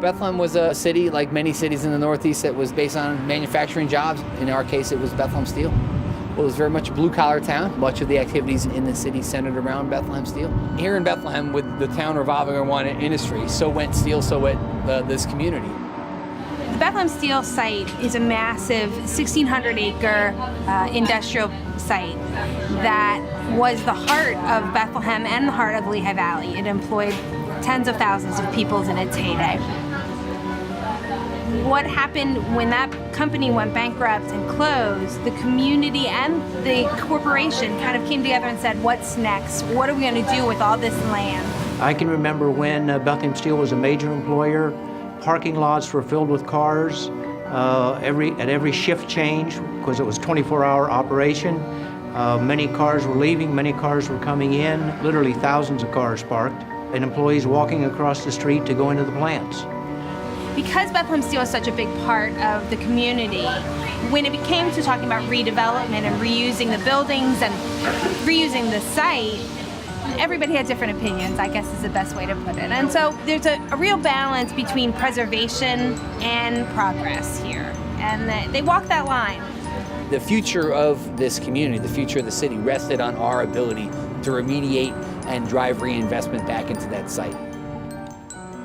Bethlehem was a city, like many cities in the Northeast, that was based on manufacturing jobs. In our case, it was Bethlehem Steel. Well, it was very much a blue-collar town. Much of the activities in the city centered around Bethlehem Steel. Here in Bethlehem, with the town revolving around one industry, so went steel, so went this community. The Bethlehem Steel site is a massive 1,600-acre industrial site that was the heart of Bethlehem and the heart of Lehigh Valley. It employed tens of thousands of people in its heyday. What happened when that company went bankrupt and closed, the community and the corporation kind of came together and said, what's next? What are we going to do with all this land? I can remember when Bethlehem Steel was a major employer. Parking lots were filled with cars at every shift change, because it was a 24-hour operation. Many cars were leaving, many cars were coming in, literally thousands of cars parked, and employees walking across the street to go into the plants. Because Bethlehem Steel is such a big part of the community, when it came to talking about redevelopment and reusing the buildings and reusing the site, everybody had different opinions, I guess is the best way to put it. And so there's a real balance between preservation and progress here. And they walk that line. The future of this community, the future of the city, rested on our ability to remediate and drive reinvestment back into that site.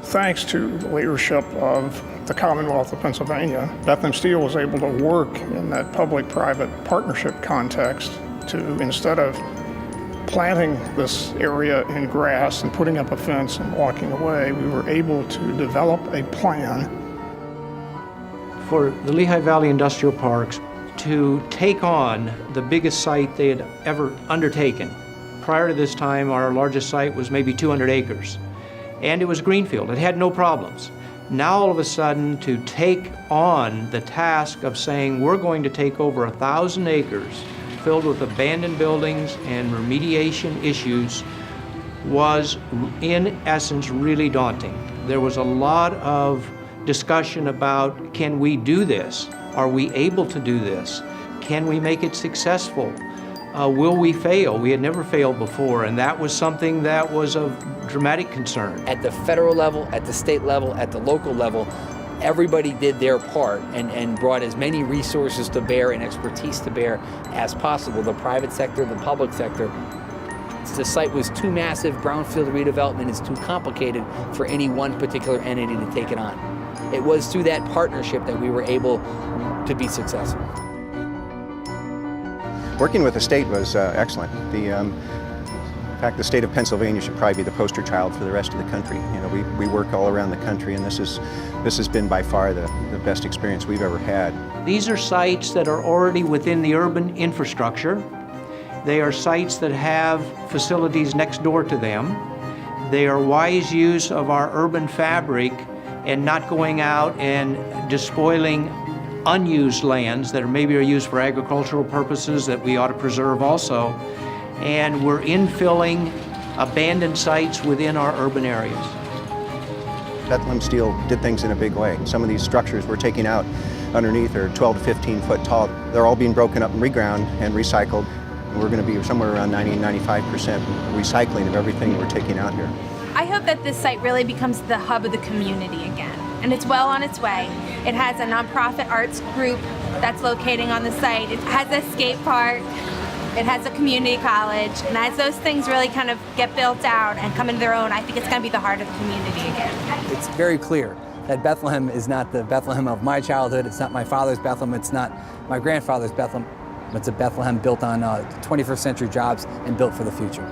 Thanks to the leadership of the Commonwealth of Pennsylvania, Bethlehem Steel was able to work in that public-private partnership context to, instead of planting this area in grass and putting up a fence and walking away, we were able to develop a plan for the Lehigh Valley Industrial Parks to take on the biggest site they had ever undertaken. Prior to this time, our largest site was maybe 200 acres, and it was greenfield. It had no problems. Now all of a sudden, to take on the task of saying we're going to take over 1,000 acres filled with abandoned buildings and remediation issues was, in essence, really daunting. There was a lot of discussion about, can we do this? Are we able to do this? Can we make it successful? Will we fail? We had never failed before, and that was something that was of dramatic concern. At the federal level, at the state level, at the local level, everybody did their part and brought as many resources to bear and expertise to bear as possible. The private sector, the public sector. The site was too massive. Brownfield redevelopment is too complicated for any one particular entity to take it on. It was through that partnership that we were able to be successful. Working with the state was excellent. In fact, the state of Pennsylvania should probably be the poster child for the rest of the country. You know, we work all around the country, and this has been by far the best experience we've ever had. These are sites that are already within the urban infrastructure. They are sites that have facilities next door to them. They are wise use of our urban fabric and not going out and despoiling unused lands that maybe are used for agricultural purposes that we ought to preserve also. And we're infilling abandoned sites within our urban areas. Bethlehem Steel did things in a big way. Some of these structures we're taking out underneath are 12 to 15 foot tall. They're all being broken up and reground and recycled. And we're going to be somewhere around 90-95% recycling of everything we're taking out here. I hope that this site really becomes the hub of the community again, and it's well on its way. It has a nonprofit arts group that's locating on the site. It has a skate park. It has a community college, and as those things really kind of get built out and come into their own, I think it's going to be the heart of the community again. It's very clear that Bethlehem is not the Bethlehem of my childhood. It's not my father's Bethlehem. It's not my grandfather's Bethlehem. It's a Bethlehem built on 21st century jobs and built for the future.